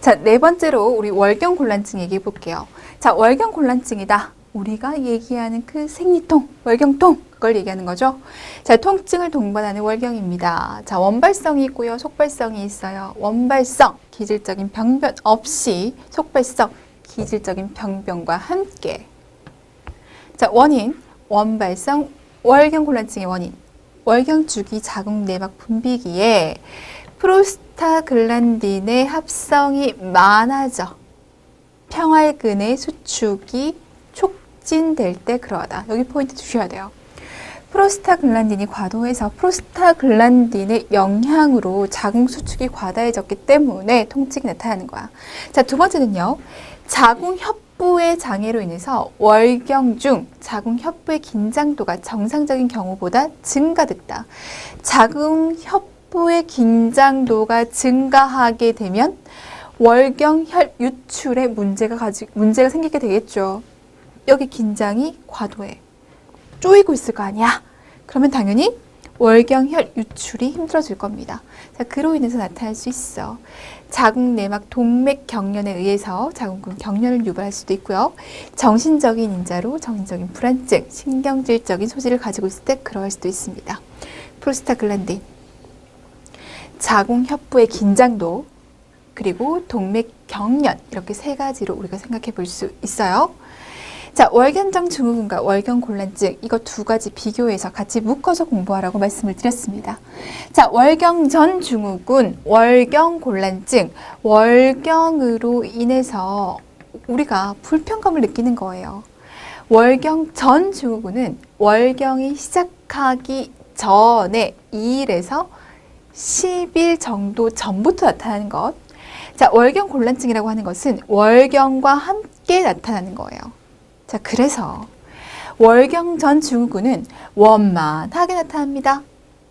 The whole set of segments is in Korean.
자, 네 번째로 우리 월경곤란증 얘기해 볼게요. 자, 월경곤란증이다. 우리가 얘기하는 그 생리통, 월경통, 그걸 얘기하는 거죠. 자, 통증을 동반하는 월경입니다. 자, 원발성이 있고요. 속발성이 있어요. 원발성, 기질적인 병변 없이 속발성, 기질적인 병변과 함께. 자, 원인, 원발성, 월경곤란증의 원인. 월경주기 자궁 내막 분비기에 프로스타글란딘의 합성이 많아져 평활근의 수축이 촉진될 때 그러하다. 여기 포인트 주셔야 돼요. 프로스타글란딘이 과도해서 프로스타글란딘의 영향으로 자궁 수축이 과다해졌기 때문에 통증이 나타나는 거야. 자, 두 번째는요. 자궁 협부의 장애로 인해서 월경 중 자궁 협부의 긴장도가 정상적인 경우보다 증가됐다. 자궁 협부의 긴장도가 증가하게 되면 월경혈 유출에 문제가 생기게 되겠죠. 여기 긴장이 과도해. 쪼이고 있을 거 아니야. 그러면 당연히 월경혈 유출이 힘들어질 겁니다. 자, 그로 인해서 나타날 수 있어. 자궁 내막 동맥 경련에 의해서 자궁근 경련을 유발할 수도 있고요. 정신적인 인자로 정신적인 불안증, 신경질적인 소지를 가지고 있을 때 그러할 수도 있습니다. 프로스타글란딘, 자궁 협부의 긴장도, 그리고 동맥 경련, 이렇게 세 가지로 우리가 생각해 볼 수 있어요. 자, 월경전 증후군과 월경곤란증, 이거 두 가지 비교해서 같이 묶어서 공부하라고 말씀을 드렸습니다. 자, 월경전 증후군, 월경곤란증, 월경으로 인해서 우리가 불편감을 느끼는 거예요. 월경전 증후군은 월경이 시작하기 전에 2일에서 10일 정도 전부터 나타나는 것. 자, 월경곤란증이라고 하는 것은 월경과 함께 나타나는 거예요. 자, 그래서 월경 전 증후군은 원만하게 나타납니다.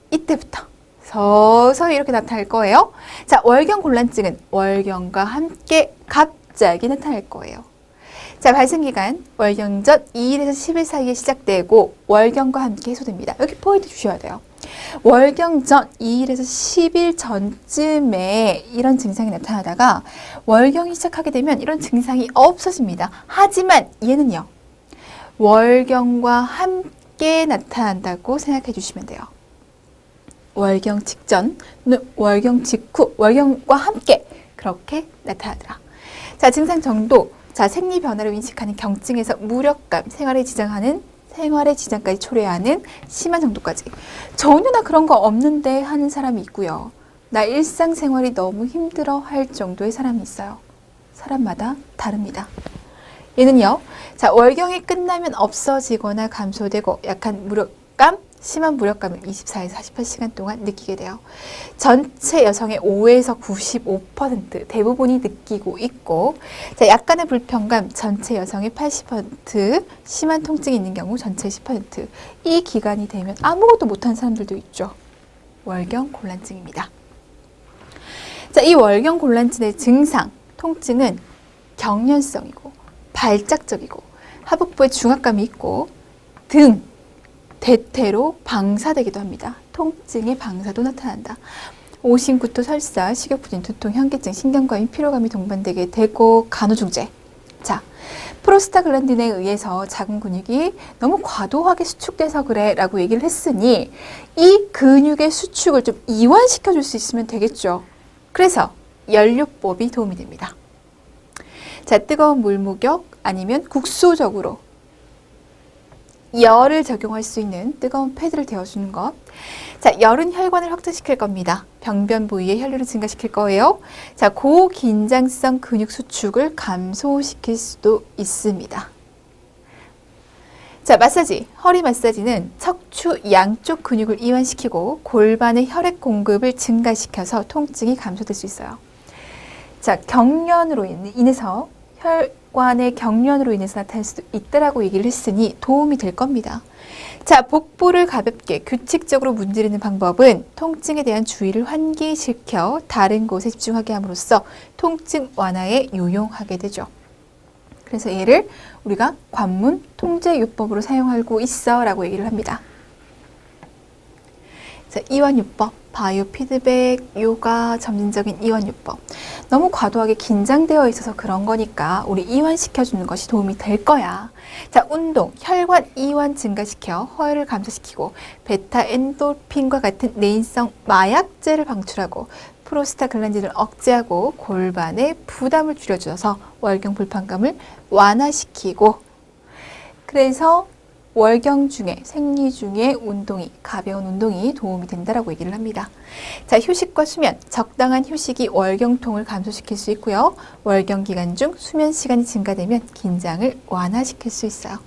이때부터 서서히 이렇게 나타날 거예요. 자, 월경곤란증은 월경과 함께 갑자기 나타날 거예요. 자, 발생기간 월경 전 2일에서 10일 사이에 시작되고 월경과 함께 해소됩니다. 여기 포인트 주셔야 돼요. 월경 전 2일에서 10일 전쯤에 이런 증상이 나타나다가 월경이 시작하게 되면 이런 증상이 없어집니다. 하지만 얘는요, 월경과 함께 나타난다고 생각해 주시면 돼요. 월경 직전, 월경 직후, 월경과 함께 그렇게 나타나더라. 자, 증상 정도, 자, 생리 변화를 인식하는 경증에서 무력감, 생활에 지장까지 초래하는 심한 정도까지. 전혀 나 그런 거 없는데 하는 사람이 있고요. 나 일상생활이 너무 힘들어 할 정도의 사람이 있어요. 사람마다 다릅니다. 얘는요, 자, 월경이 끝나면 없어지거나 감소되고 약한 무력감, 심한 무력감을 24에서 48시간 동안 느끼게 돼요. 전체 여성의 5에서 95% 대부분이 느끼고 있고, 자, 약간의 불편감, 전체 여성의 80%, 심한 통증이 있는 경우 전체의 10%. 이 기간이 되면 아무것도 못하는 사람들도 있죠. 월경곤란증입니다. 자, 이 월경곤란증의 증상, 통증은 경련성이고, 발작적이고, 하복부에 중압감이 있고, 등, 대퇴로 방사되기도 합니다. 통증의 방사도 나타난다. 오심구토, 설사, 식욕부진, 두통, 현기증, 신경과민, 피로감이 동반되게 되고 간호중재. 자, 프로스타글란딘에 의해서 자궁 근육이 너무 과도하게 수축돼서 그래 라고 얘기를 했으니 이 근육의 수축을 좀 이완시켜 줄 수 있으면 되겠죠. 그래서 연료법이 도움이 됩니다. 자, 뜨거운 물 목욕 아니면 국소적으로 열을 적용할 수 있는 뜨거운 패드를 데워주는 것. 자, 열은 혈관을 확장시킬 겁니다. 병변 부위의 혈류를 증가시킬 거예요. 자, 고긴장성 근육 수축을 감소시킬 수도 있습니다. 자, 마사지. 허리 마사지는 척추 양쪽 근육을 이완시키고 골반의 혈액 공급을 증가시켜서 통증이 감소될 수 있어요. 자, 경련으로 인해서 혈관의 경련으로 인해서 나타날 수도 있다라고 얘기를 했으니 도움이 될 겁니다. 자, 복부를 가볍게 규칙적으로 문지르는 방법은 통증에 대한 주의를 환기시켜 다른 곳에 집중하게 함으로써 통증 완화에 요용하게 되죠. 그래서 얘를 우리가 관문 통제요법으로 사용하고 있어 라고 얘기를 합니다. 자, 이완요법, 바이오 피드백, 요가, 점진적인 이완요법. 너무 과도하게 긴장되어 있어서 그런 거니까 우리 이완시켜주는 것이 도움이 될 거야. 자, 운동, 혈관 이완 증가시켜 허혈을 감소시키고 베타 엔돌핀과 같은 내인성 마약제를 방출하고 프로스타글란딘을 억제하고 골반의 부담을 줄여줘서 월경 불편감을 완화시키고, 그래서 월경 중에 생리 중에 운동이 가벼운 운동이 도움이 된다라고 얘기를 합니다. 자, 휴식과 수면, 적당한 휴식이 월경통을 감소시킬 수 있고요. 월경 기간 중 수면 시간이 증가되면 긴장을 완화시킬 수 있어요.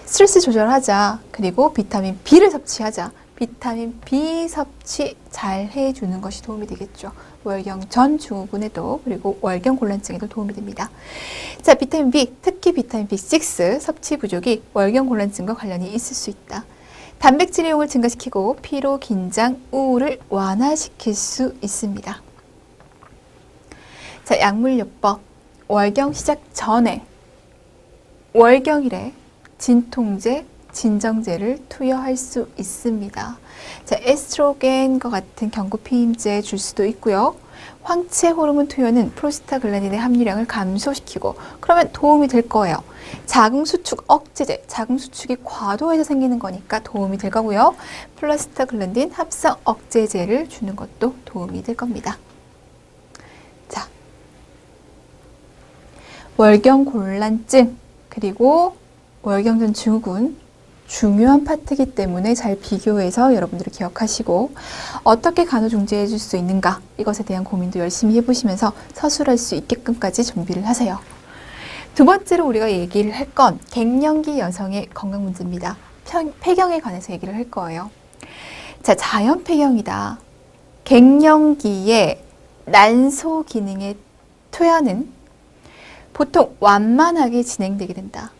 스트레스 조절하자. 그리고 비타민 B를 섭취하자. 비타민 B 섭취 잘 해주는 것이 도움이 되겠죠. 월경 전 증후군에도, 그리고 월경 곤란증에도 도움이 됩니다. 자, 비타민 B, 특히 비타민 B6 섭취 부족이 월경 곤란증과 관련이 있을 수 있다. 단백질의 용을 증가시키고 피로, 긴장, 우울을 완화시킬 수 있습니다. 자, 약물요법, 월경 시작 전에 월경일에 진통제, 진정제를 투여할 수 있습니다. 자, 에스트로겐과 같은 경구피임제 줄 수도 있고요. 황체 호르몬 투여는 프로스타글란딘의 함유량을 감소시키고 그러면 도움이 될 거예요. 자궁수축 억제제, 자궁수축이 과도해서 생기는 거니까 도움이 될 거고요. 프로스타글란딘 합성 억제제를 주는 것도 도움이 될 겁니다. 자, 월경 곤란증, 그리고 월경전 증후군 중요한 파트이기 때문에 잘 비교해서 여러분들이 기억하시고 어떻게 간호중재해 줄 수 있는가, 이것에 대한 고민도 열심히 해보시면서 서술할 수 있게끔까지 준비를 하세요. 두 번째로 우리가 얘기를 할 건 갱년기 여성의 건강 문제입니다. 폐경에 관해서 얘기를 할 거예요. 자, 자연 폐경이다. 갱년기에 난소 기능의 퇴화는 보통 완만하게 진행되게 된다.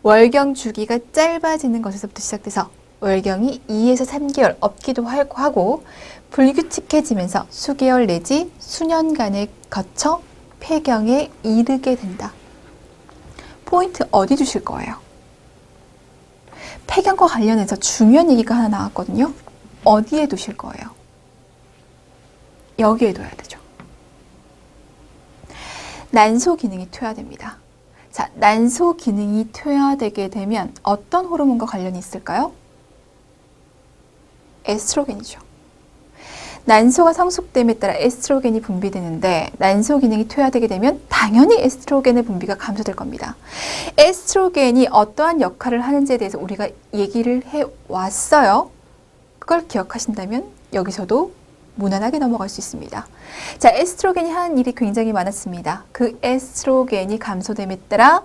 월경 주기가 짧아지는 것에서부터 시작돼서 월경이 2에서 3개월 없기도 하고 불규칙해지면서 수개월 내지 수년간에 거쳐 폐경에 이르게 된다. 포인트 어디 두실 거예요? 폐경과 관련해서 중요한 얘기가 하나 나왔거든요. 어디에 두실 거예요? 여기에 둬야 되죠. 난소 기능이 퇴화됩니다. 자, 난소 기능이 퇴화되게 되면 어떤 호르몬과 관련이 있을까요? 에스트로겐이죠. 난소가 성숙됨에 따라 에스트로겐이 분비되는데 난소 기능이 퇴화되게 되면 당연히 에스트로겐의 분비가 감소될 겁니다. 에스트로겐이 어떠한 역할을 하는지에 대해서 우리가 얘기를 해왔어요. 그걸 기억하신다면 여기서도 무난하게 넘어갈 수 있습니다. 자, 에스트로겐이 하는 일이 굉장히 많았습니다. 그 에스트로겐이 감소됨에 따라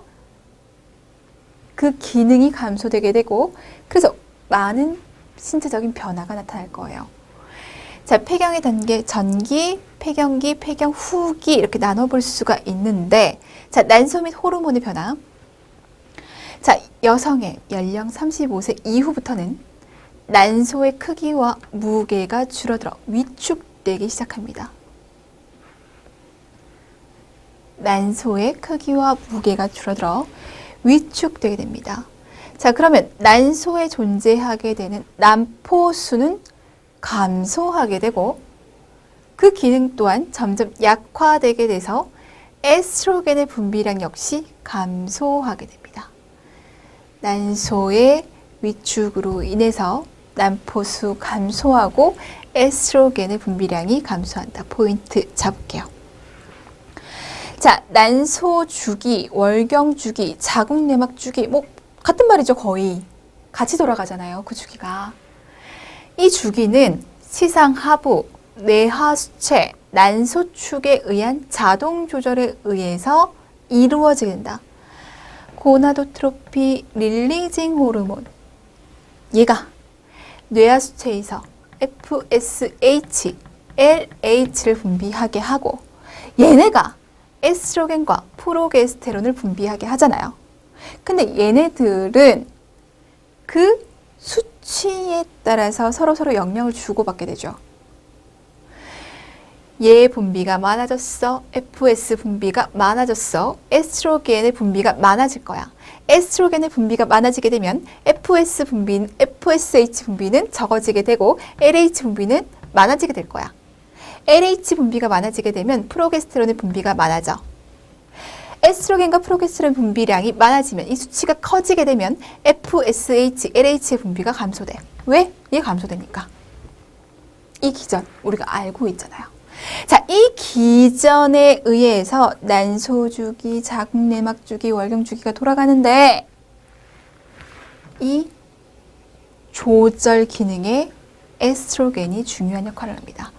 그 기능이 감소되게 되고 그래서 많은 신체적인 변화가 나타날 거예요. 자, 폐경의 단계, 전기, 폐경기, 폐경 후기 이렇게 나눠볼 수가 있는데, 자, 난소 및 호르몬의 변화. 자, 여성의 연령 35세 이후부터는 난소의 크기와 무게가 줄어들어 위축되기 시작합니다. 난소의 크기와 무게가 줄어들어 위축되게 됩니다. 자, 그러면 난소에 존재하게 되는 난포수는 감소하게 되고 그 기능 또한 점점 약화되게 돼서 에스트로겐의 분비량 역시 감소하게 됩니다. 난소의 위축으로 인해서 난포수 감소하고 에스트로겐의 분비량이 감소한다. 포인트 잡을게요. 자, 난소 주기, 월경 주기, 자궁내막 주기, 뭐 같은 말이죠. 거의 같이 돌아가잖아요. 그 주기가. 이 주기는 시상하부, 내하수체, 난소축에 의한 자동 조절에 의해서 이루어지게 된다. 고나도트로피 릴리징 호르몬, 얘가 뇌하수체에서 FSH, LH를 분비하게 하고 얘네가 에스트로겐과 프로게스테론을 분비하게 하잖아요. 근데 얘네들은 그 수치에 따라서 서로 영향을 주고받게 되죠. 얘 분비가 많아졌어. FS 분비가 많아졌어. 에스트로겐의 분비가 많아질 거야. 에스트로겐의 분비가 많아지게 되면 FSH 분비는 적어지게 되고 LH 분비는 많아지게 될 거야. LH 분비가 많아지게 되면 프로게스테론의 분비가 많아져. 에스트로겐과 프로게스테론 분비량이 많아지면 이 수치가 커지게 되면 FSH, LH의 분비가 감소돼. 왜? 이게 감소되니까. 이 기전 우리가 알고 있잖아요. 자, 이 기전에 의해서 난소주기, 자궁내막주기, 월경주기가 돌아가는데 이 조절 기능에 에스트로겐이 중요한 역할을 합니다.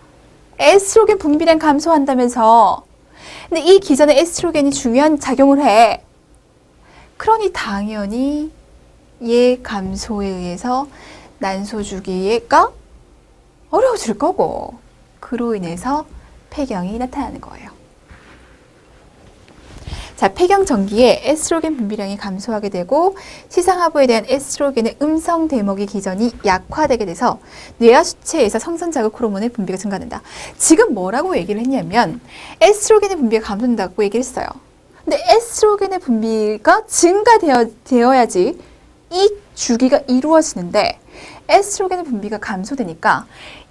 에스트로겐 분비량 감소한다면서. 근데 이 기전에 에스트로겐이 중요한 작용을 해. 그러니 당연히 얘 감소에 의해서 난소주기가 어려워질 거고, 그로 인해서 폐경이 나타나는 거예요. 자, 폐경 전기에 에스트로겐 분비량이 감소하게 되고 시상하부에 대한 에스트로겐의 음성 대먹이 기전이 약화되게 돼서 뇌하 수체에서 성선 자극 호르몬의 분비가 증가된다. 지금 뭐라고 얘기를 했냐면 에스트로겐의 분비가 감소된다고 얘기를 했어요. 근데 에스트로겐의 분비가 증가되어야지 이 주기가 이루어지는데 에스트로겐의 분비가 감소되니까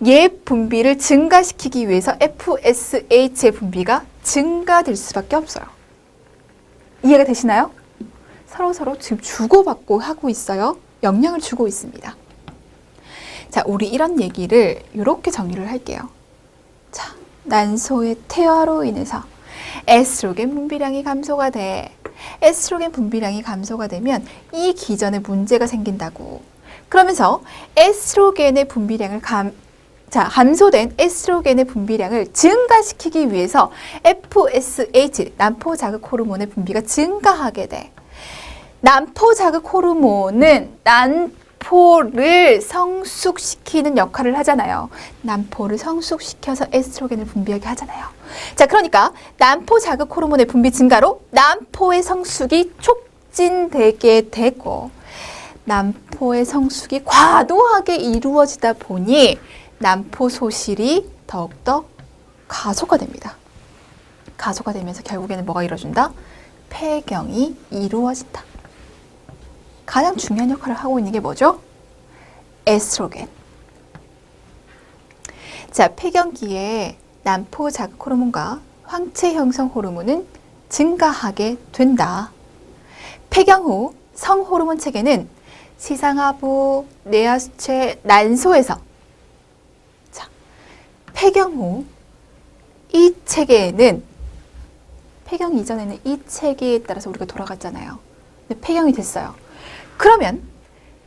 얘 분비를 증가시키기 위해서 FSH의 분비가 증가될 수밖에 없어요. 이해가 되시나요? 서로 지금 주고받고 하고 있어요. 영향을 주고 있습니다. 자, 우리 이런 얘기를 이렇게 정리를 할게요. 자, 난소의 퇴화로 인해서 에스트로겐 분비량이 감소가 돼. 에스트로겐 분비량이 감소가 되면 이 기전에 문제가 생긴다고. 그러면서 에스트로겐의 분비량을 감소된 에스트로겐의 분비량을 증가시키기 위해서 FSH, 난포 자극 호르몬의 분비가 증가하게 돼. 난포 자극 호르몬은 난포를 성숙시키는 역할을 하잖아요. 난포를 성숙시켜서 에스트로겐을 분비하게 하잖아요. 자, 그러니까 난포 자극 호르몬의 분비 증가로 난포의 성숙이 촉진되게 되고 난포의 성숙이 과도하게 이루어지다 보니 난포 소실이 더욱더 가속화됩니다. 가속화되면서 결국에는 뭐가 이루어진다? 폐경이 이루어진다. 가장 중요한 역할을 하고 있는 게 뭐죠? 에스트로겐. 자, 폐경기에 난포 자극 호르몬과 황체 형성 호르몬은 증가하게 된다. 폐경 후 성호르몬 체계는 시상하부, 뇌하수체, 난소에서 폐경 후 이 체계에는 폐경 이전에는 이 체계에 따라서 우리가 돌아갔잖아요. 근데 폐경이 됐어요. 그러면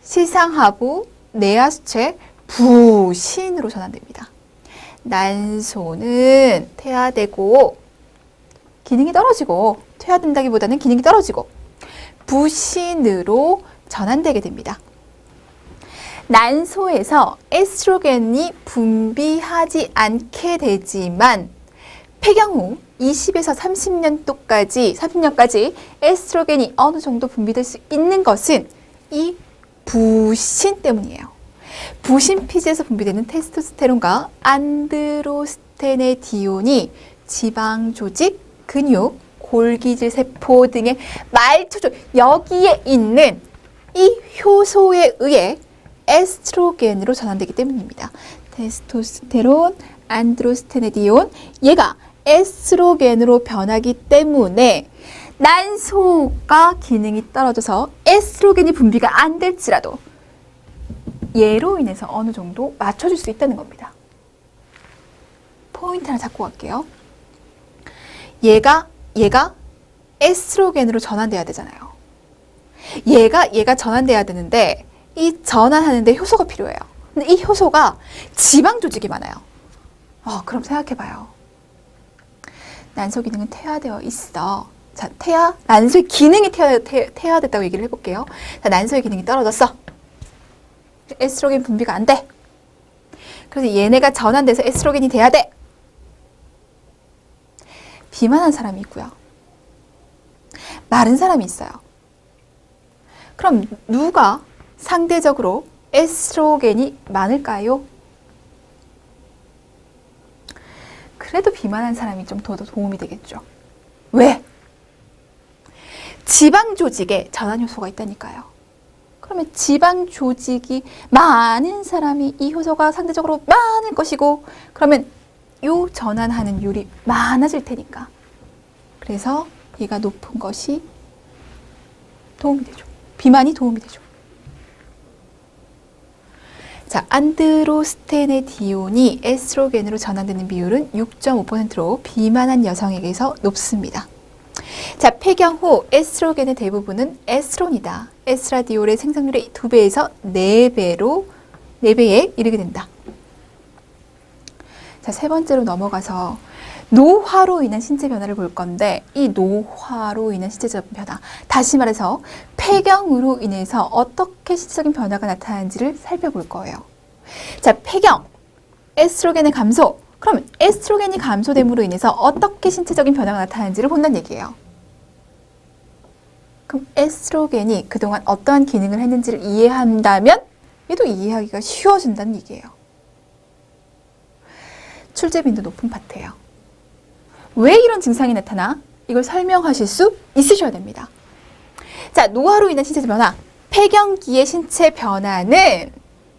시상하부, 뇌하수체, 부신으로 전환됩니다. 난소는 퇴화되고 기능이 떨어지고 퇴화된다기보다는 기능이 떨어지고 부신으로 전환되게 됩니다. 난소에서 에스트로겐이 분비하지 않게 되지만 폐경 후 20에서 30년까지 에스트로겐이 어느 정도 분비될 수 있는 것은 이 부신 때문이에요. 부신 피지에서 분비되는 테스토스테론과 안드로스테네디온이 지방 조직, 근육, 골기질 세포 등의 말초조 여기에 있는 이 효소에 의해 에스트로겐으로 전환되기 때문입니다. 테스토스테론, 안드로스테네디온 얘가 에스트로겐으로 변하기 때문에 난소가 기능이 떨어져서 에스트로겐이 분비가 안 될지라도 얘로 인해서 어느 정도 맞춰줄 수 있다는 겁니다. 포인트 하나 잡고 갈게요. 얘가 에스트로겐으로 전환돼야 되잖아요. 얘가 전환돼야 되는데 이 전환하는데 효소가 필요해요. 근데 이 효소가 지방 조직이 많아요. 그럼 생각해봐요. 난소 기능은 퇴화되어 있어. 자, 난소의 기능이 퇴화됐다고 얘기를 해볼게요. 자, 난소의 기능이 떨어졌어. 에스트로겐 분비가 안 돼. 그래서 얘네가 전환돼서 에스트로겐이 돼야 돼. 비만한 사람이 있고요. 마른 사람이 있어요. 그럼 누가 상대적으로 에스트로겐이 많을까요? 그래도 비만한 사람이 좀 더 도움이 되겠죠. 왜? 지방 조직에 전환 효소가 있다니까요. 그러면 지방 조직이 많은 사람이 이 효소가 상대적으로 많을 것이고, 그러면 요 전환하는 율이 많아질 테니까. 그래서 얘가 높은 것이 도움이 되죠. 비만이 도움이 되죠. 자, 안드로스테네디온이 에스트로겐으로 전환되는 비율은 6.5%로 비만한 여성에게서 높습니다. 자, 폐경 후 에스트로겐의 대부분은 에스트론이다. 에스트라디올의 생성률의 2배에서 4배에 이르게 된다. 자, 세 번째로 넘어가서 노화로 인한 신체 변화를 볼 건데, 이 노화로 인한 신체적 변화, 다시 말해서 폐경으로 인해서 어떻게 신체적인 변화가 나타나는지를 살펴볼 거예요. 자, 폐경, 에스트로겐의 감소. 그럼 에스트로겐이 감소됨으로 인해서 어떻게 신체적인 변화가 나타나는지를 본다는 얘기예요. 그럼 에스트로겐이 그동안 어떠한 기능을 했는지를 이해한다면 얘도 이해하기가 쉬워진다는 얘기예요. 출제 빈도 높은 파트예요. 왜 이런 증상이 나타나? 이걸 설명하실 수 있으셔야 됩니다. 자, 노화로 인한 신체 변화. 폐경기의 신체 변화는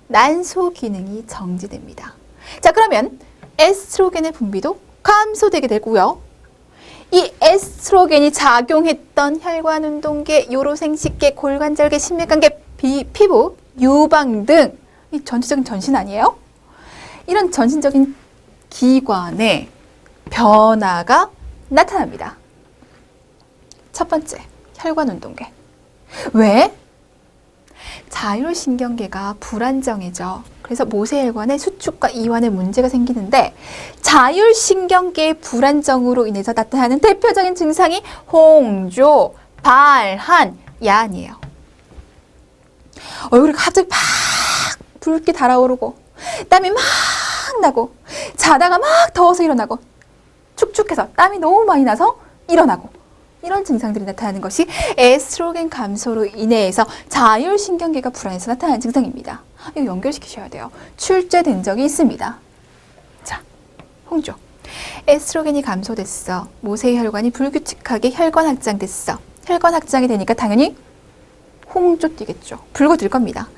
난소 기능이 정지됩니다. 자, 그러면 에스트로겐의 분비도 감소되게 되고요. 이 에스트로겐이 작용했던 혈관, 운동계, 요로생식계, 골관절계, 심혈관계, 피부, 유방 등 이 전체적인 전신 아니에요? 이런 전신적인 기관에 변화가 나타납니다. 첫 번째, 혈관, 운동계. 왜? 자율신경계가 불안정해져. 그래서 모세혈관의 수축과 이완에 문제가 생기는데, 자율신경계의 불안정으로 인해서 나타나는 대표적인 증상이 홍조, 발한, 야한이에요. 얼굴이 갑자기 막 붉게 달아오르고, 땀이 막 나고, 자다가 막 더워서 일어나고, 축축해서 땀이 너무 많이 나서 일어나고, 이런 증상들이 나타나는 것이 에스트로겐 감소로 인해서 자율신경계가 불안해서 나타나는 증상입니다. 이거 연결시키셔야 돼요. 출제된 적이 있습니다. 자, 홍조. 에스트로겐이 감소됐어. 모세혈관이 불규칙하게 혈관 확장됐어. 혈관 확장이 되니까 당연히 홍조 뛰겠죠. 붉어질 겁니다.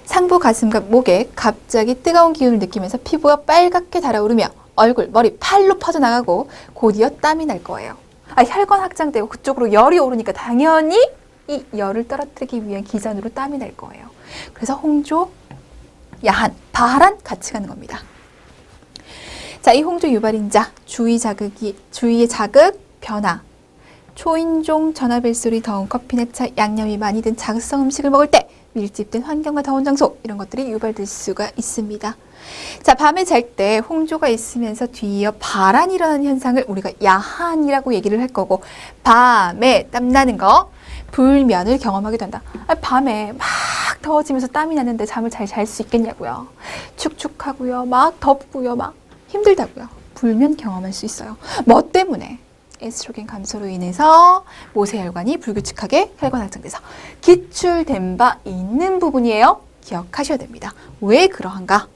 상부 가슴과 목에 갑자기 뜨거운 기운을 느끼면서 피부가 빨갛게 달아오르며 얼굴, 머리, 팔로 퍼져나가고 곧이어 땀이 날 거예요. 혈관 확장되고 그쪽으로 열이 오르니까 당연히 이 열을 떨어뜨리기 위한 기전으로 땀이 날 거예요. 그래서 홍조, 야한, 발한 같이 가는 겁니다. 자, 이 홍조 유발인자, 주위의 자극, 변화, 초인종, 전화벨소리, 더운 커피나 차, 양념이 많이 든 자극성 음식을 먹을 때, 밀집된 환경과 더운 장소, 이런 것들이 유발될 수가 있습니다. 자, 밤에 잘 때 홍조가 있으면서 뒤이어 발한이 일어나는 현상을 우리가 야한이라고 얘기를 할 거고, 밤에 땀나는 거, 불면을 경험하게 된다. 밤에 막 더워지면서 땀이 나는데 잠을 잘 잘 수 있겠냐고요. 축축하고요, 막 덥고요, 막 힘들다고요. 불면 경험할 수 있어요. 뭐 때문에? 에스트로겐 감소로 인해서 모세혈관이 불규칙하게 혈관 확장돼서 기출된 바 있는 부분이에요. 기억하셔야 됩니다. 왜 그러한가?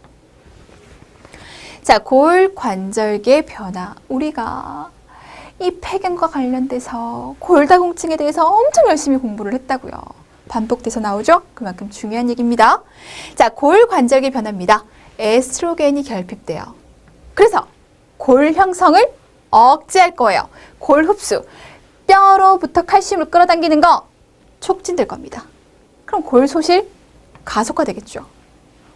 자, 골관절계 변화. 우리가 이 폐경과 관련돼서 골다공증에 대해서 엄청 열심히 공부를 했다고요. 반복돼서 나오죠? 그만큼 중요한 얘기입니다. 자, 골관절계 변화입니다. 에스트로겐이 결핍돼요. 그래서 골 형성을 억제할 거예요. 골 흡수, 뼈로부터 칼슘을 끌어당기는 거 촉진될 겁니다. 그럼 골 소실 가속화되겠죠.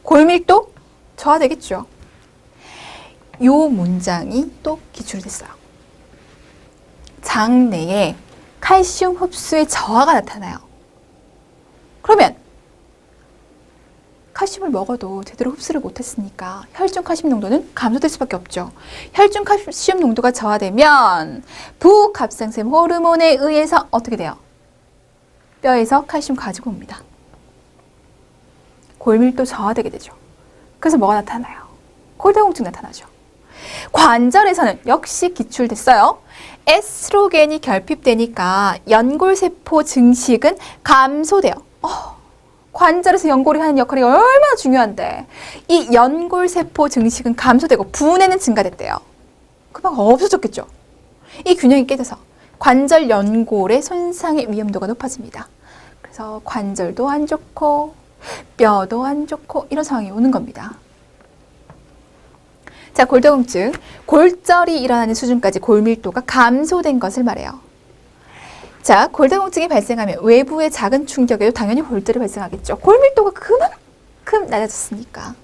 골 밀도 저하되겠죠. 요 문장이 또 기출이 됐어요. 장내에 칼슘 흡수의 저하가 나타나요. 그러면 칼슘을 먹어도 제대로 흡수를 못했으니까 혈중 칼슘 농도는 감소될 수밖에 없죠. 혈중 칼슘 농도가 저하되면 부갑상샘 호르몬에 의해서 어떻게 돼요? 뼈에서 칼슘 가지고 옵니다. 골밀도 저하되게 되죠. 그래서 뭐가 나타나요? 골다공증 나타나죠. 관절에서는 역시 기출됐어요. 에스트로겐이 결핍되니까 연골세포 증식은 감소돼요. 관절에서 연골이 하는 역할이 얼마나 중요한데 이 연골세포 증식은 감소되고 분해는 증가됐대요. 그만 없어졌겠죠. 이 균형이 깨져서 관절 연골의 손상의 위험도가 높아집니다. 그래서 관절도 안 좋고 뼈도 안 좋고 이런 상황이 오는 겁니다. 자, 골다공증. 골절이 일어나는 수준까지 골밀도가 감소된 것을 말해요. 자, 골다공증이 발생하면 외부의 작은 충격에도 당연히 골절이 발생하겠죠. 골밀도가 그만큼 낮아졌으니까.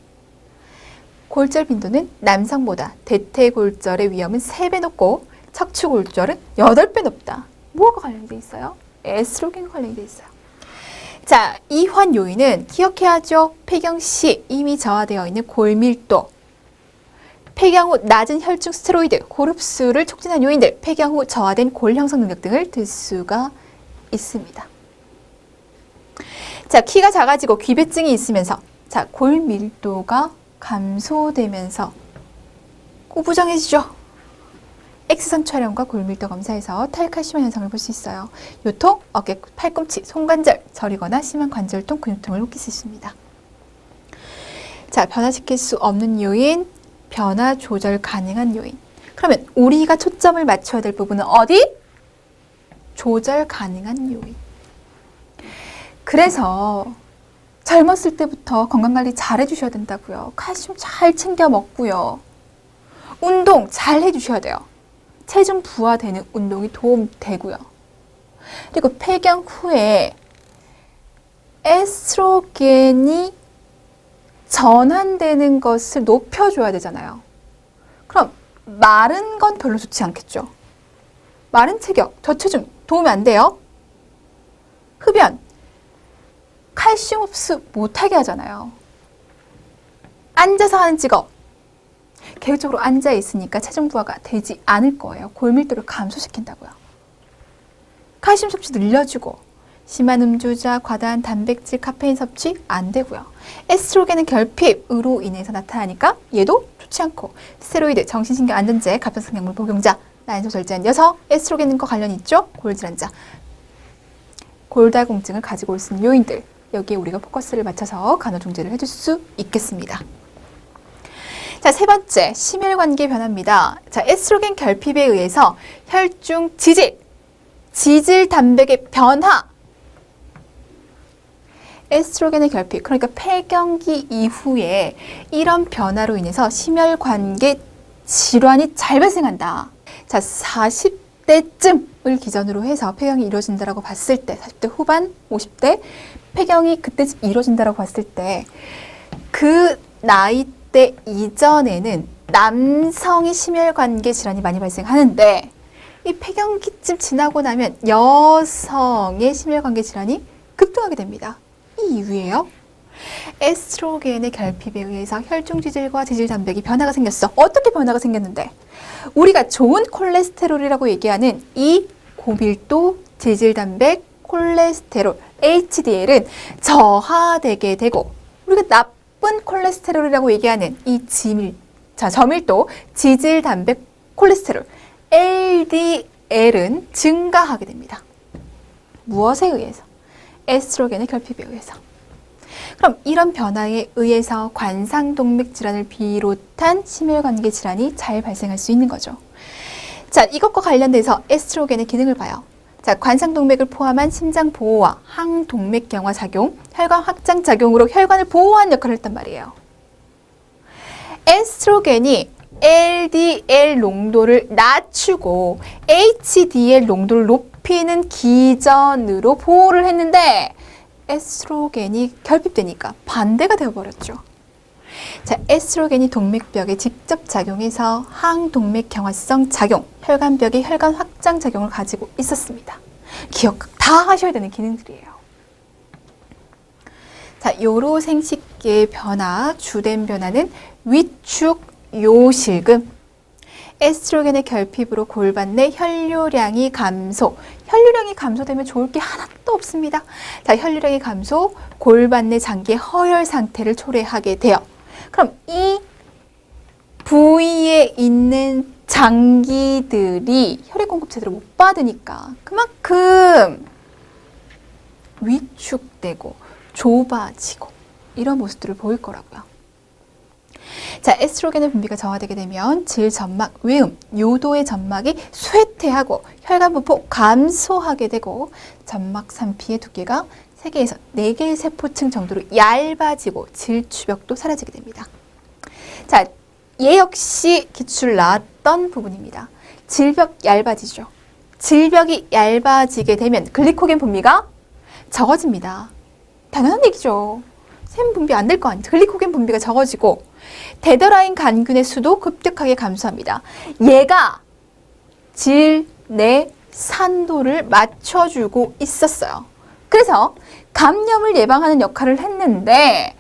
골절 빈도는 남성보다 대퇴골절의 위험은 3배 높고 척추골절은 8배 높다. 뭐가 관련돼 있어요? 에스트로겐과 관련돼 있어요. 자, 이환 요인은 기억해야죠. 폐경 시 이미 저하되어 있는 골밀도, 폐경 후 낮은 혈중 스테로이드, 골흡수를 촉진한 요인들, 폐경 후 저하된 골 형성 능력 등을 들 수가 있습니다. 자, 키가 작아지고 귀배증이 있으면서 자, 골밀도가 감소되면서 꾸부정해지죠. X선 촬영과 골밀도 검사에서 탈칼슘 현상을 볼 수 있어요. 요통, 어깨, 팔꿈치, 손관절, 저리거나 심한 관절통, 근육통을 느낄 수 있습니다. 자, 변화시킬 수 없는 요인, 변화 조절 가능한 요인. 그러면 우리가 초점을 맞춰야 될 부분은 어디? 조절 가능한 요인. 그래서 젊었을 때부터 건강관리 잘 해주셔야 된다고요. 칼슘 잘 챙겨 먹고요. 운동 잘 해주셔야 돼요. 체중 부하되는 운동이 도움되고요. 그리고 폐경 후에 에스트로겐이 전환되는 것을 높여줘야 되잖아요. 그럼 마른 건 별로 좋지 않겠죠. 마른 체격, 저체중 도움이 안 돼요. 흡연, 칼슘 흡수 못하게 하잖아요. 앉아서 하는 직업, 계획적으로 앉아 있으니까 체중 부하가 되지 않을 거예요. 골밀도를 감소시킨다고요. 칼슘 섭취 늘려주고 심한 음주자, 과다한 단백질, 카페인 섭취 안 되고요. 에스트로겐은 결핍으로 인해서 나타나니까 얘도 좋지 않고 스테로이드, 정신신경 안정제, 갑상선 약물 복용자, 난소절제한 녀석, 에스트로겐과 관련이 있죠. 골질환자, 골다공증을 가지고 올 수 있는 요인들, 여기에 우리가 포커스를 맞춰서 간호중재를 해줄 수 있겠습니다. 자, 세 번째, 심혈관계 변화입니다. 자, 에스트로겐 결핍에 의해서 혈중 지질 단백의 변화. 에스트로겐의 결핍, 그러니까 폐경기 이후에 이런 변화로 인해서 심혈관계 질환이 잘 발생한다. 자, 40대쯤을 기준으로 해서 폐경이 이루어진다고 봤을 때, 40대 후반, 50대 폐경이 그때쯤 이루어진다고 봤을 때, 그 나이대 이전에는 남성이 심혈관계 질환이 많이 발생하는데, 이 폐경기쯤 지나고 나면 여성의 심혈관계 질환이 급등하게 됩니다. 이 이유예요. 에스트로겐의 결핍에 의해서 혈중지질과 지질단백이 변화가 생겼어. 어떻게 변화가 생겼는데? 우리가 좋은 콜레스테롤이라고 얘기하는 이 고밀도 지질단백 콜레스테롤 HDL은 저하되게 되고, 우리가 나쁜 콜레스테롤이라고 얘기하는 이 저밀도 지질단백 콜레스테롤 LDL은 증가하게 됩니다. 무엇에 의해서? 에스트로겐의 결핍에 의해서. 그럼 이런 변화에 의해서 관상동맥 질환을 비롯한 심혈관계 질환이 잘 발생할 수 있는 거죠. 자, 이것과 관련돼서 에스트로겐의 기능을 봐요. 자, 관상동맥을 포함한 심장 보호와 항동맥경화 작용, 혈관 확장 작용으로 혈관을 보호하는 역할을 했단 말이에요. 에스트로겐이 LDL 농도를 낮추고 HDL 농도를 높이는 기전으로 보호를 했는데, 에스트로겐이 결핍되니까 반대가 되어버렸죠. 자, 에스트로겐이 동맥벽에 직접 작용해서 항동맥경화성 작용, 혈관벽의 혈관 확장 작용을 가지고 있었습니다. 기억 다 하셔야 되는 기능들이에요. 자, 요로생식계의 변화, 주된 변화는 위축 요실금, 에스트로겐의 결핍으로 골반 내 혈류량이 감소. 혈류량이 감소되면 좋을 게 하나도 없습니다. 자, 혈류량이 감소, 골반 내 장기의 허혈 상태를 초래하게 돼요. 그럼 이 부위에 있는 장기들이 혈액 공급 제대로 못 받으니까 그만큼 위축되고 좁아지고 이런 모습들을 보일 거라고요. 자, 에스트로겐의 분비가 저하되게 되면 질, 점막, 외음, 요도의 점막이 쇠퇴하고 혈관 분포 감소하게 되고 점막 산피의 두께가 3개에서 4개의 세포층 정도로 얇아지고 질추벽도 사라지게 됩니다. 자, 얘 역시 기출 나왔던 부분입니다. 질벽 얇아지죠. 질벽이 얇아지게 되면 글리코겐 분비가 적어집니다. 당연한 얘기죠. 샘 분비 안 될 거 아니죠. 글리코겐 분비가 적어지고 데드라인 간균의 수도 급격하게 감소합니다. 얘가 질 내 산도를 맞춰주고 있었어요. 그래서 감염을 예방하는 역할을 했는데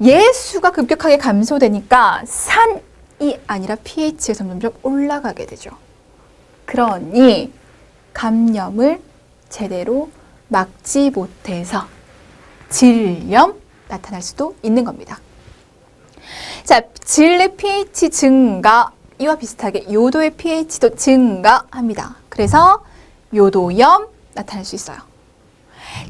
얘 수가 급격하게 감소되니까 산이 아니라 pH가 점점 올라가게 되죠. 그러니 감염을 제대로 막지 못해서 질염 나타날 수도 있는 겁니다. 자, 질 내 pH 증가, 이와 비슷하게 요도의 pH도 증가합니다. 그래서 요도염 나타날 수 있어요.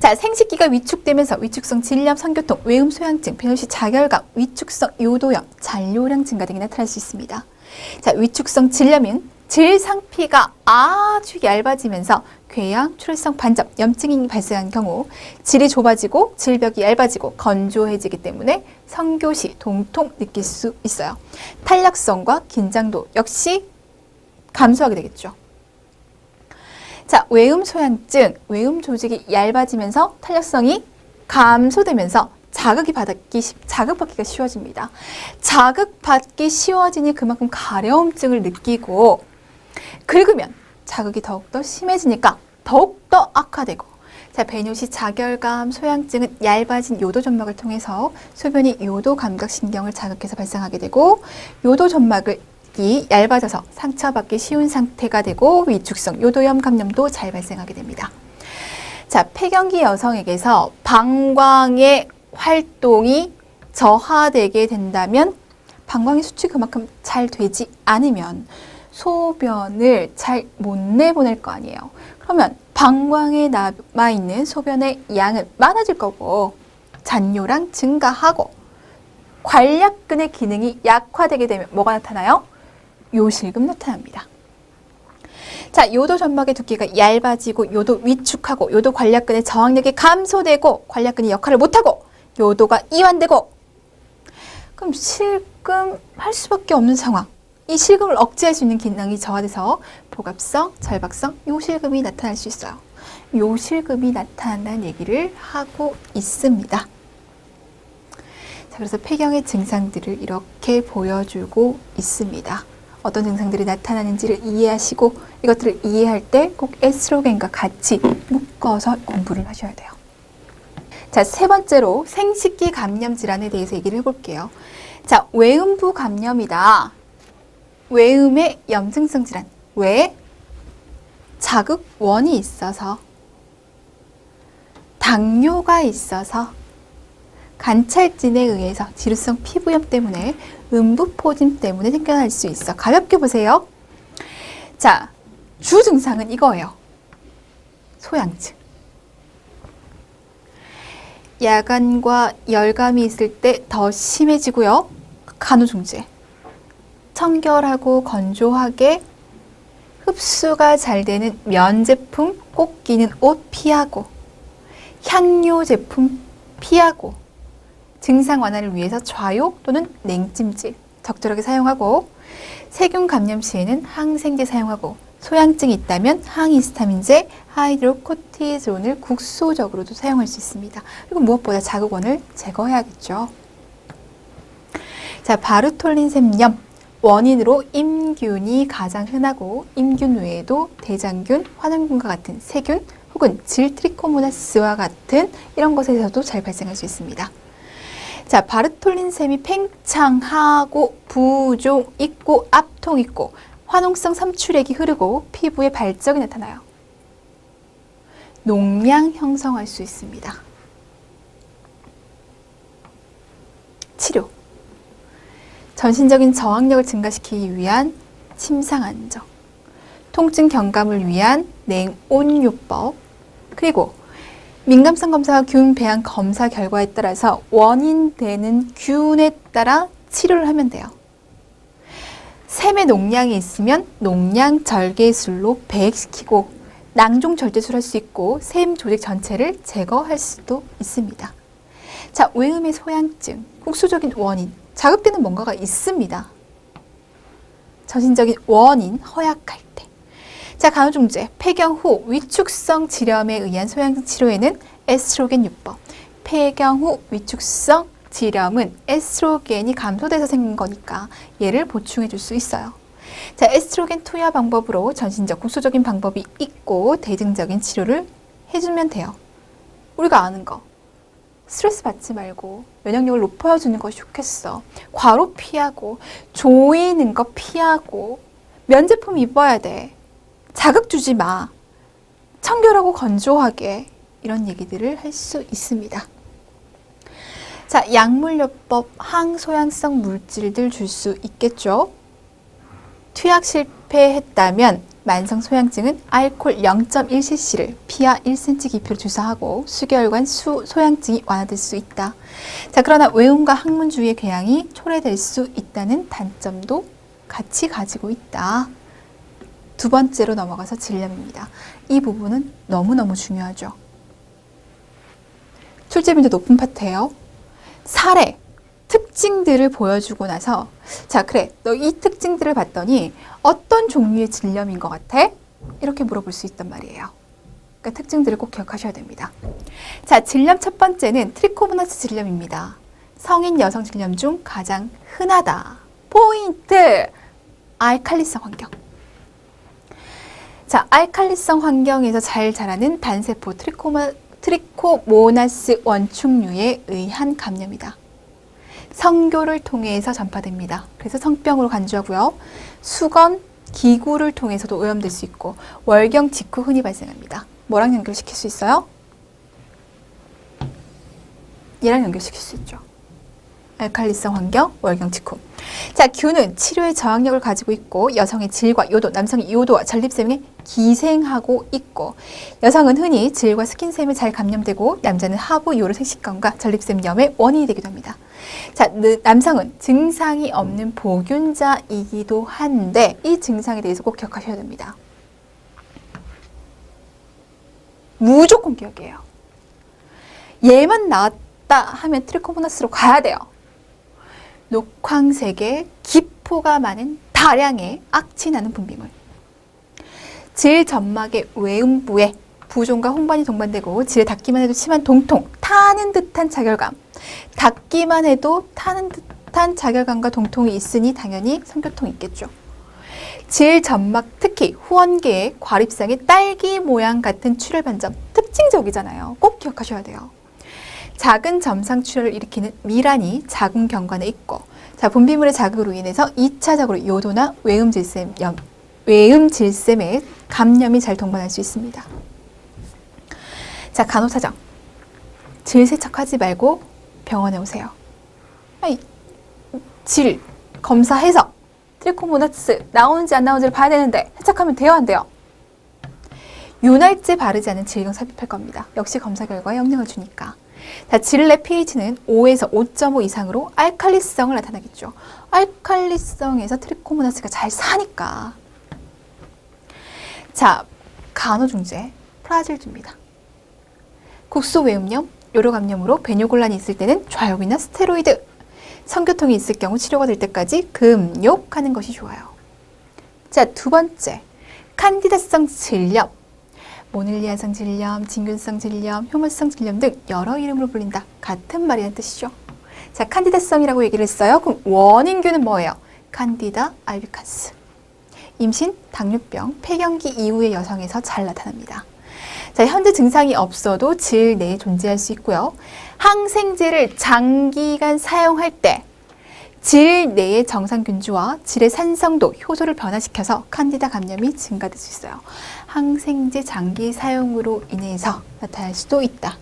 자, 생식기가 위축되면서 위축성 질염, 성교통, 외음 소양증, 페노시 자결감, 위축성 요도염, 잔뇨량 증가 등이 나타날 수 있습니다. 자, 위축성 질염은 질상피가 아주 얇아지면서 궤양, 출혈성 반점, 염증이 발생한 경우 질이 좁아지고 질벽이 얇아지고 건조해지기 때문에 성교시, 동통 느낄 수 있어요. 탄력성과 긴장도 역시 감소하게 되겠죠. 자, 외음 소양증, 외음 조직이 얇아지면서 탄력성이 감소되면서 자극받기가 쉬워집니다. 자극받기 쉬워지니 그만큼 가려움증을 느끼고 긁으면 자극이 더욱더 심해지니까 더욱더 악화되고, 자, 배뇨시 자결감, 소양증은 얇아진 요도 점막을 통해서 소변이 요도 감각신경을 자극해서 발생하게 되고 요도 점막이 얇아져서 상처받기 쉬운 상태가 되고 위축성 요도염 감염도 잘 발생하게 됩니다. 자, 폐경기 여성에게서 방광의 활동이 저하되게 된다면 방광의 수치 그만큼 잘 되지 않으면 소변을 잘 못 내보낼 거 아니에요. 그러면 방광에 남아있는 소변의 양은 많아질 거고 잔뇨랑 증가하고 관략근의 기능이 약화되게 되면 뭐가 나타나요? 요실금 나타납니다. 자, 요도 점막의 두께가 얇아지고 요도 위축하고 요도 관략근의 저항력이 감소되고 관략근이 역할을 못하고 요도가 이완되고 그럼 실금할 수밖에 없는 상황. 이 실금을 억제할 수 있는 기능이 저하돼서 복압성, 절박성, 요실금이 나타날 수 있어요. 요실금이 나타난다는 얘기를 하고 있습니다. 자, 그래서 폐경의 증상들을 이렇게 보여주고 있습니다. 어떤 증상들이 나타나는지를 이해하시고 이것들을 이해할 때 꼭 에스트로겐과 같이 묶어서 공부를 하셔야 돼요. 자, 세 번째로 생식기 감염 질환에 대해서 얘기를 해볼게요. 자, 외음부 감염이다. 외음의 염증성 질환. 왜? 자극원이 있어서, 당뇨가 있어서, 관찰진에 의해서 지루성 피부염 때문에, 음부포진 때문에 생겨날 수 있어. 가볍게 보세요. 자, 주 증상은 이거예요. 소양증. 야간과 열감이 있을 때 더 심해지고요. 간우중재. 청결하고 건조하게 흡수가 잘 되는 면 제품, 꼭 끼는 옷 피하고, 향료 제품 피하고, 증상 완화를 위해서 좌욕 또는 냉찜질 적절하게 사용하고, 세균 감염 시에는 항생제 사용하고, 소양증이 있다면 항히스타민제, 하이드로코티존을 국소적으로도 사용할 수 있습니다. 그리고 무엇보다 자극원을 제거해야겠죠. 자, 바르톨린샘염. 원인으로 임균이 가장 흔하고 임균 외에도 대장균, 화남균과 같은 세균 혹은 질트리코모나스와 같은 이런 것에서도 잘 발생할 수 있습니다. 자, 바르톨린샘이 팽창하고 부종 있고 압통 있고 화농성 삼출액이 흐르고 피부에 발적이 나타나요. 농양 형성할 수 있습니다. 치료. 전신적인 저항력을 증가시키기 위한 침상안정, 통증 경감을 위한 냉온요법, 그리고 민감성 검사와 균 배양 검사 결과에 따라서 원인되는 균에 따라 치료를 하면 돼요. 샘의 농량이 있으면 농량 절개술로 배액시키고 낭종 절제술 할 수 있고 샘 조직 전체를 제거할 수도 있습니다. 자, 외음의 소양증, 국소적인 원인, 자극되는 뭔가가 있습니다. 저신적인 원인, 허약할 때. 자, 간호중재, 폐경 후 위축성 질염에 의한 소양증 치료에는 에스트로겐 요법. 폐경 후 위축성 질염은 에스트로겐이 감소돼서 생긴 거니까 얘를 보충해 줄 수 있어요. 자, 에스트로겐 투여 방법으로 전신적, 국소적인 방법이 있고 대증적인 치료를 해주면 돼요. 우리가 아는 거. 스트레스 받지 말고 면역력을 높여주는 것이 좋겠어. 과로 피하고 조이는 거 피하고 면제품 입어야 돼. 자극 주지 마. 청결하고 건조하게 이런 얘기들을 할 수 있습니다. 자, 약물요법 항소양성 물질들 줄 수 있겠죠. 투약 실패했다면 만성 소양증은 알코올 0.1cc를 피하 1cm 깊이로 주사하고 수개월간 소양증이 완화될 수 있다. 자, 그러나 외음과 항문 주위의 궤양이 초래될 수 있다는 단점도 같이 가지고 있다. 두 번째로 넘어가서 질염입니다. 이 부분은 너무너무 중요하죠. 출제빈도 높은 파트예요. 사례, 특징들을 보여주고 나서 자, 그래, 너 이 특징들을 봤더니 어떤 종류의 질염인 것 같아? 이렇게 물어볼 수 있단 말이에요. 그러니까 특징들을 꼭 기억하셔야 됩니다. 자, 질염 첫 번째는 트리코모나스 질염입니다. 성인 여성 질염 중 가장 흔하다. 포인트! 알칼리성 환경. 자, 알칼리성 환경에서 잘 자라는 단세포 트리코모나스 원충류에 의한 감염이다. 성교를 통해서 전파됩니다. 그래서 성병으로 간주하고요. 수건, 기구를 통해서도 오염될 수 있고 월경 직후 흔히 발생합니다. 뭐랑 연결시킬 수 있어요? 얘랑 연결시킬 수 있죠. 알칼리성 환경, 월경 직후. 자, 균은 치료의 저항력을 가지고 있고 여성의 질과 요도, 남성의 요도와 전립샘에 기생하고 있고 여성은 흔히 질과 스킨샘에 잘 감염되고 남자는 하부 요로 색식감과 전립샘염의 원인이 되기도 합니다. 자, 남성은 증상이 없는 보균자이기도 한데 이 증상에 대해서 꼭 기억하셔야 됩니다. 무조건 기억해요. 얘만 나왔다 하면 트리코모나스로 가야 돼요. 녹황색의 기포가 많은 다량의 악취나는 분비물. 질 점막의 외음부에 부종과 홍반이 동반되고 질에 닿기만 해도 심한 동통, 타는 듯한 자결감. 닿기만 해도 타는 듯한 자결감과 동통이 있으니 당연히 성교통이 있겠죠. 질 점막, 특히 후원계의 과립상의 딸기 모양 같은 출혈 반점, 특징적이잖아요. 꼭 기억하셔야 돼요. 작은 점상 출혈을 일으키는 미란이 자궁 경관에 있고 자, 분비물의 자극으로 인해서 2차적으로 요도나 외음질샘에 감염이 잘 동반할 수 있습니다. 자, 간호사정. 질세척하지 말고 병원에 오세요. 아니, 질 검사해서 트리코모나스 나오는지 안 나오는지를 봐야 되는데 세척하면 돼요, 안 돼요? 윤활제 바르지 않은 질경 삽입할 겁니다. 역시 검사 결과에 영향을 주니까. 자, 질 내 pH는 5에서 5.5 이상으로 알칼리성을 나타나겠죠. 알칼리성에서 트리코모나스가 잘 사니까. 자, 간호중재 프라질주입니다. 국소외음염, 요로감염으로 배뇨곤란이 있을 때는 좌욕이나 스테로이드, 성교통이 있을 경우 치료가 될 때까지 금욕하는 것이 좋아요. 자, 두 번째, 칸디다성 질염. 모닐리아성 질염, 진균성 질염, 효모성 질염 등 여러 이름으로 불린다. 같은 말이라는 뜻이죠. 자, 칸디다성이라고 얘기를 했어요. 그럼 원인균은 뭐예요? 칸디다 알비칸스. 임신, 당뇨병, 폐경기 이후의 여성에서 잘 나타납니다. 자, 현재 증상이 없어도 질 내에 존재할 수 있고요. 항생제를 장기간 사용할 때 질 내의 정상균주와 질의 산성도, 효소를 변화시켜서 칸디다 감염이 증가될 수 있어요. 항생제 장기 사용으로 인해서 나타날 수도 있다.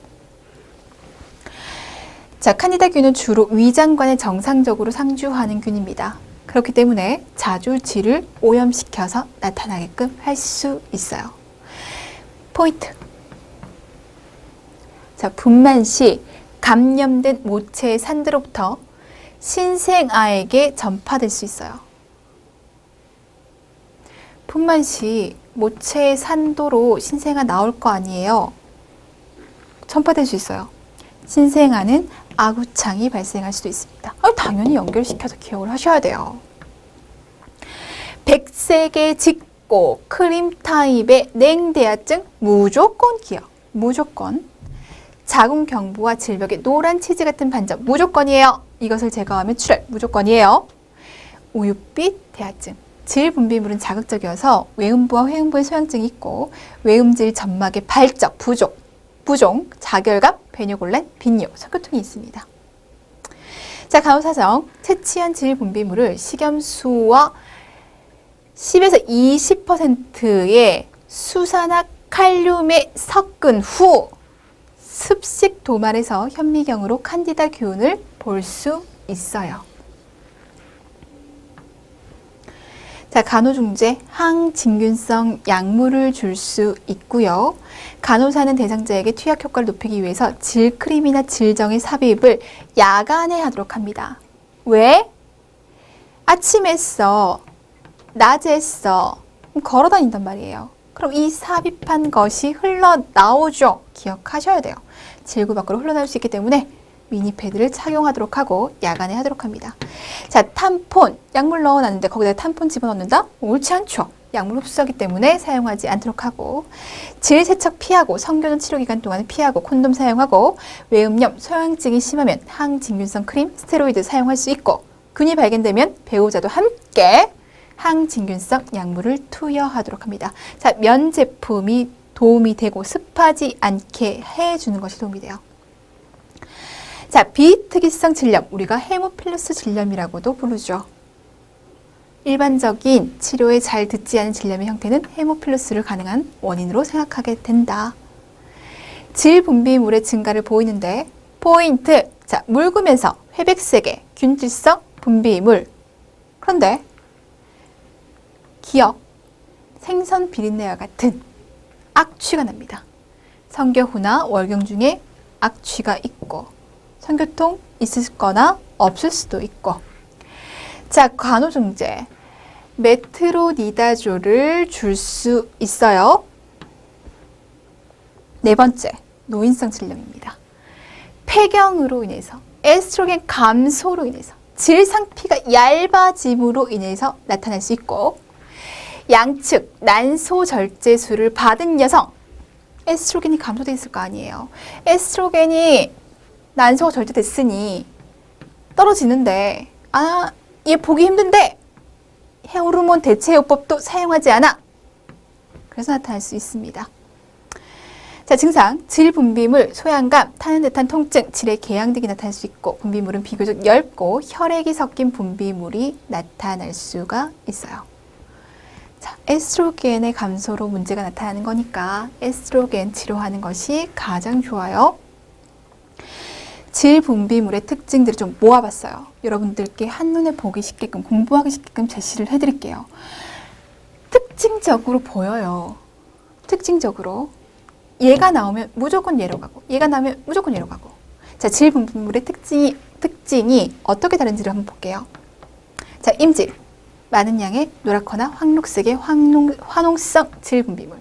자, 칸디다균은 주로 위장관에 정상적으로 상주하는 균입니다. 그렇기 때문에 자주 질을 오염시켜서 나타나게끔 할 수 있어요. 포인트. 자, 분만 시 감염된 모체의 산들로부터 신생아에게 전파될 수 있어요. 분만시 모체 산도로 신생아 나올 거 아니에요. 전파될 수 있어요. 신생아는 아구창이 발생할 수도 있습니다. 당연히 연결시켜서 기억을 하셔야 돼요. 백색의 짙고 크림 타입의 냉대하증 무조건 기억. 무조건. 자궁경부와 질벽의 노란 치즈 같은 반점 무조건이에요. 이것을 제거하면 출혈 무조건이에요. 우윳빛 대하증. 질 분비물은 자극적이어서 외음부와 회음부에 소양증이 있고 외음질 점막의 발적, 부종, 자결갑, 배뇨곤란, 빈뇨, 석교통이 있습니다. 자, 간호사정. 채취한 질 분비물을 식염수와 10에서 20%의 수산화 칼륨에 섞은 후 습식 도말에서 현미경으로 칸디다 균을 볼 수 있어요. 자, 간호중재 항진균성 약물을 줄 수 있고요. 간호사는 대상자에게 투약 효과를 높이기 위해서 질크림이나 질정의 삽입을 야간에 하도록 합니다. 왜? 아침에 했어, 낮에 했어, 걸어 다닌단 말이에요. 그럼 이 삽입한 것이 흘러나오죠. 기억하셔야 돼요. 질구 밖으로 흘러나올 수 있기 때문에 미니패드를 착용하도록 하고 야간에 하도록 합니다. 자, 탐폰. 약물 넣어놨는데 거기다 탐폰 집어넣는다? 옳지 않죠. 약물 흡수하기 때문에 사용하지 않도록 하고, 질 세척 피하고 성교전 치료 기간 동안은 피하고 콘돔 사용하고, 외음염, 소양증이 심하면 항진균성 크림, 스테로이드 사용할 수 있고, 균이 발견되면 배우자도 함께 항진균성 약물을 투여하도록 합니다. 자, 면 제품이 도움이 되고 습하지 않게 해주는 것이 도움이 돼요. 자, 비특이성 질염, 우리가 헤모필러스 질염이라고도 부르죠. 일반적인 치료에 잘 듣지 않은 질염의 형태는 헤모필러스를 가능한 원인으로 생각하게 된다. 질 분비물의 증가를 보이는데 포인트! 자, 묽으면서 회백색의 균질성 분비물. 그런데 기억, 생선 비린내와 같은 악취가 납니다. 성교 후나 월경 중에 악취가 있고 성교통 있을 거나 없을 수도 있고. 자, 간호중재 메트로니다졸을 줄 수 있어요. 네 번째, 노인성 질염입니다. 폐경으로 인해서, 에스트로겐 감소로 인해서, 질 상피가 얇아짐으로 인해서 나타날 수 있고, 양측 난소절제술을 받은 여성, 에스트로겐이 감소돼 있을 거 아니에요. 에스트로겐이 난소가 절제됐으니 떨어지는데, 얘 보기 힘든데 호르몬 대체요법도 사용하지 않아. 그래서 나타날 수 있습니다. 자, 증상, 질 분비물, 소양감, 타는 듯한 통증, 질의 궤양 등이 나타날 수 있고, 분비물은 비교적 얇고 혈액이 섞인 분비물이 나타날 수가 있어요. 자, 에스트로겐의 감소로 문제가 나타나는 거니까 에스트로겐 치료하는 것이 가장 좋아요. 질 분비물의 특징들을 좀 모아봤어요. 여러분들께 한눈에 보기 쉽게끔, 공부하기 쉽게끔 제시를 해드릴게요. 특징적으로 보여요. 특징적으로. 얘가 나오면 무조건 얘로 가고, 얘가 나오면 무조건 얘로 가고. 자, 질 분비물의 특징이 어떻게 다른지를 한번 볼게요. 자, 임질. 많은 양의 노랗거나 황록색의 화농성 질 분비물.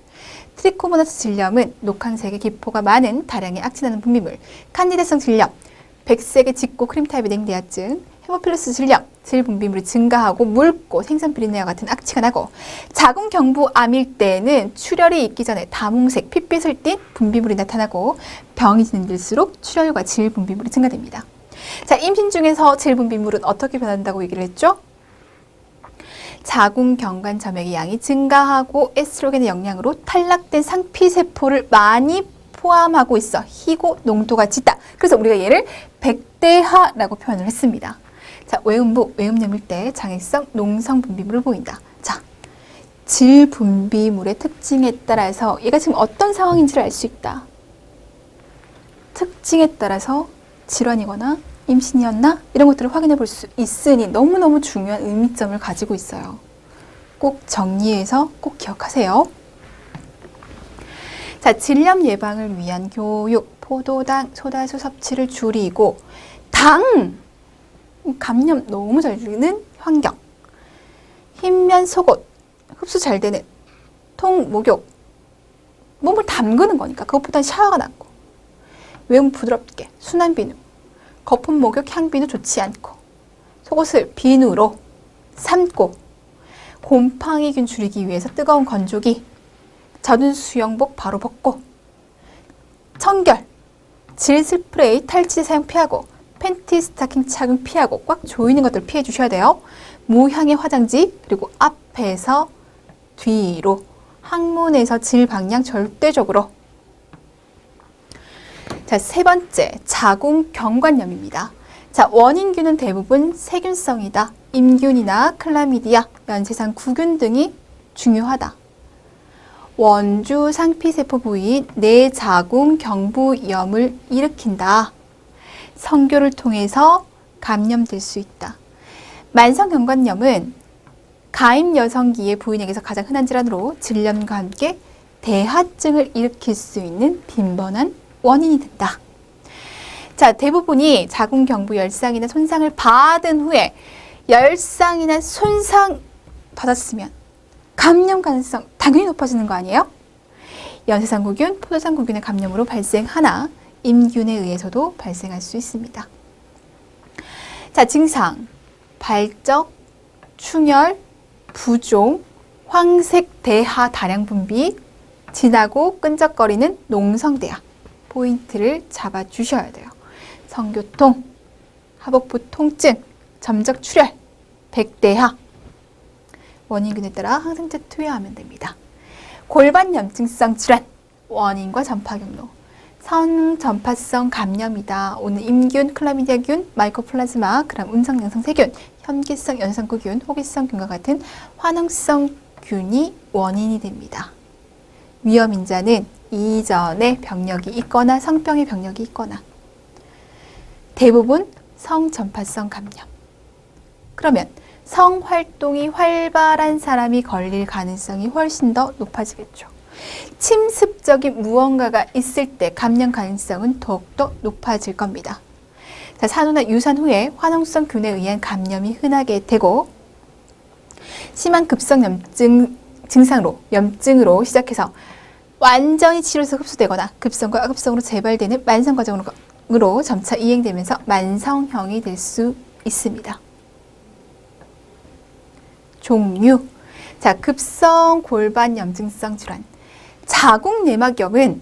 트리코모나스 질염은 녹황색의 기포가 많은 다량의 악취나는 분비물. 칸디다성 질염, 백색의 짙고 크림 타입의 냉대하증. 헤모필러스 질염, 질 분비물이 증가하고 묽고 생선 비린내와 같은 악취가 나고, 자궁경부암일 때는 출혈이 있기 전에 다홍색 핏빛을 띤 분비물이 나타나고, 병이 진행될수록 출혈과 질 분비물이 증가됩니다. 자, 임신 중에서 질 분비물은 어떻게 변한다고 얘기를 했죠? 자궁경관 점액의 양이 증가하고 에스트로겐의 영향으로 탈락된 상피세포를 많이 포함하고 있어 희고 농도가 짙다. 그래서 우리가 얘를 백대하라고 표현을 했습니다. 자, 외음부, 외음염일 때 장액성 농성 분비물을 보인다. 자, 질 분비물의 특징에 따라서 얘가 지금 어떤 상황인지를 알 수 있다. 특징에 따라서 질환이거나 임신이었나? 이런 것들을 확인해 볼 수 있으니 너무너무 중요한 의미점을 가지고 있어요. 꼭 정리해서 꼭 기억하세요. 자, 질염 예방을 위한 교육, 포도당, 소다수 섭취를 줄이고, 당! 감염 너무 잘 줄이는 환경. 흰면 속옷, 흡수 잘 되는 통, 목욕, 몸을 담그는 거니까 그것보다는 샤워가 낫고, 외음 부드럽게, 순한 비누, 거품, 목욕, 향비누 좋지 않고, 속옷을 비누로 삶고, 곰팡이균 줄이기 위해서 뜨거운 건조기, 젖은 수영복 바로 벗고, 청결, 질 스프레이, 탈취제 사용 피하고, 팬티, 스타킹 착용 피하고, 꽉 조이는 것들 피해 주셔야 돼요. 무향의 화장지, 그리고 앞에서 뒤로, 항문에서 질 방향 절대적으로. 자, 세 번째, 자궁 경관염입니다. 자, 원인균은 대부분 세균성이다. 임균이나 클라미디아, 연쇄상 구균 등이 중요하다. 원주 상피세포 부위인 내자궁 경부염을 일으킨다. 성교를 통해서 감염될 수 있다. 만성경관염은 가임 여성기의 부인에게서 가장 흔한 질환으로 질염과 함께 대하증을 일으킬 수 있는 빈번한 원인이 된다. 자, 대부분이 자궁 경부 열상이나 손상을 받은 후에 열상이나 손상 받았으면 감염 가능성 당연히 높아지는 거 아니에요? 연쇄상구균, 포도상구균의 감염으로 발생하나 임균에 의해서도 발생할 수 있습니다. 자, 증상, 발적, 충혈, 부종, 황색 대하 다량 분비, 진하고 끈적거리는 농성대하. 포인트를 잡아주셔야 돼요. 성교통, 하복부 통증, 점적 출혈, 백대하. 원인균에 따라 항생제 투여하면 됩니다. 골반염증성 질환, 원인과 전파 경로. 선전파성 감염이다. 오늘 임균, 클라미디아균, 마이코플라즈마, 그럼 음성양성 세균, 현기성 연상구균, 호기성균과 같은 화농성 균이 원인이 됩니다. 위험인자는 이전에 병력이 있거나 성병의 병력이 있거나 대부분 성전파성 감염. 그러면 성활동이 활발한 사람이 걸릴 가능성이 훨씬 더 높아지겠죠. 침습적인 무언가가 있을 때 감염 가능성은 더욱더 높아질 겁니다. 자, 산후나 유산 후에 화농성 균에 의한 감염이 흔하게 되고 심한 급성 염증으로 시작해서 완전히 치료해서 흡수되거나 급성과 악급성으로 재발되는 만성 과정으로 점차 이행되면서 만성형이 될 수 있습니다. 종류. 자, 급성 골반 염증성 질환. 자궁내막염은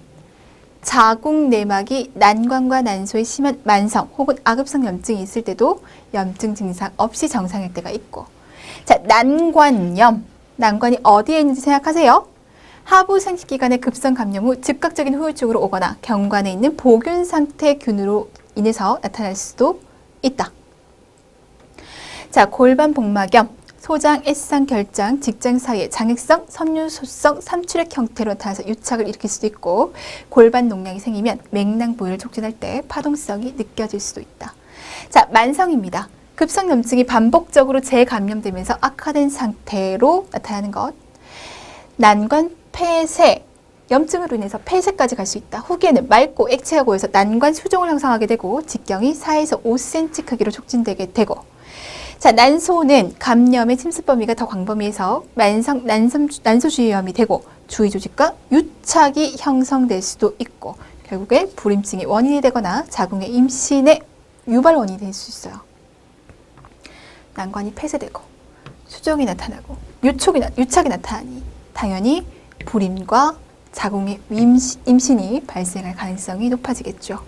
자궁내막이 난관과 난소에 심한 만성 혹은 악급성 염증이 있을 때도 염증 증상 없이 정상일 때가 있고, 자, 난관염. 난관이 어디에 있는지 생각하세요. 하부 생식기관의 급성 감염 후 즉각적인 후유증으로 오거나 경관에 있는 보균 상태 균으로 인해서 나타날 수도 있다. 자, 골반 복막염. 소장, 애상, 결장, 직장 사이의 장액성, 섬유소성, 삼출액 형태로 나타나서 유착을 일으킬 수도 있고, 골반 농량이 생기면 맥락 부위를 촉진할 때 파동성이 느껴질 수도 있다. 자, 만성입니다. 급성 염증이 반복적으로 재감염되면서 악화된 상태로 나타나는 것. 난관, 폐쇄, 염증으로 인해서 폐쇄까지 갈 수 있다. 후기에는 맑고 액체가 고여서 난관 수종을 형성하게 되고 직경이 4에서 5cm 크기로 촉진되게 되고, 자, 난소는 감염의 침습 범위가 더 광범위해서 만성 난소주의염이 되고 주위 조직과 유착이 형성될 수도 있고 결국에 불임증의 원인이 되거나 자궁의 임신의 유발 원인이 될 수 있어요. 난관이 폐쇄되고 수종이 나타나고 유착이 나타나니 당연히 불임과 자궁의 임신이 발생할 가능성이 높아지겠죠.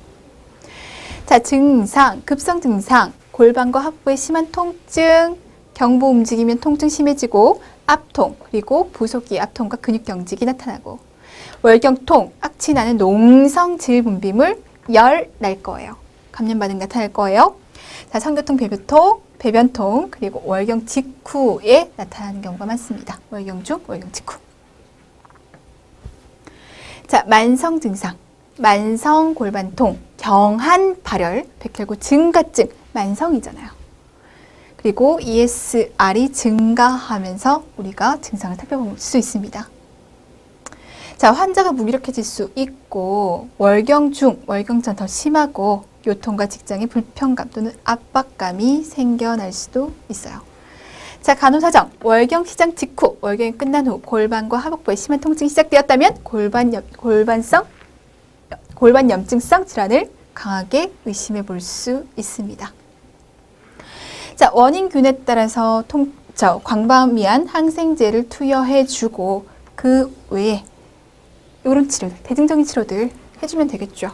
자, 증상, 급성 증상. 골반과 하부의 심한 통증, 경부 움직이면 통증 심해지고 압통, 그리고 부속기의 압통과 근육 경직이 나타나고 월경통, 악취나는 농성 질 분비물, 열 날 거예요. 감염 반응 나타날 거예요. 자, 성교통, 배변통, 그리고 월경 직후에 나타나는 경우가 많습니다. 월경 중, 월경 직후. 자, 만성 증상. 만성 골반통, 경한 발열, 백혈구 증가증, 만성이잖아요. 그리고 ESR이 증가하면서 우리가 증상을 살펴볼 수 있습니다. 자, 환자가 무기력해질 수 있고 월경 중, 월경 전 더 심하고 요통과 직장의 불편감 또는 압박감이 생겨날 수도 있어요. 자, 간호사정. 월경 시장 직후, 월경이 끝난 후 골반과 하복부에 심한 통증이 시작되었다면 골반 염증성 질환을 강하게 의심해 볼 수 있습니다. 자, 원인균에 따라서 광범위한 항생제를 투여해주고 그 외에 이런 치료들, 대증적인 치료들 해주면 되겠죠.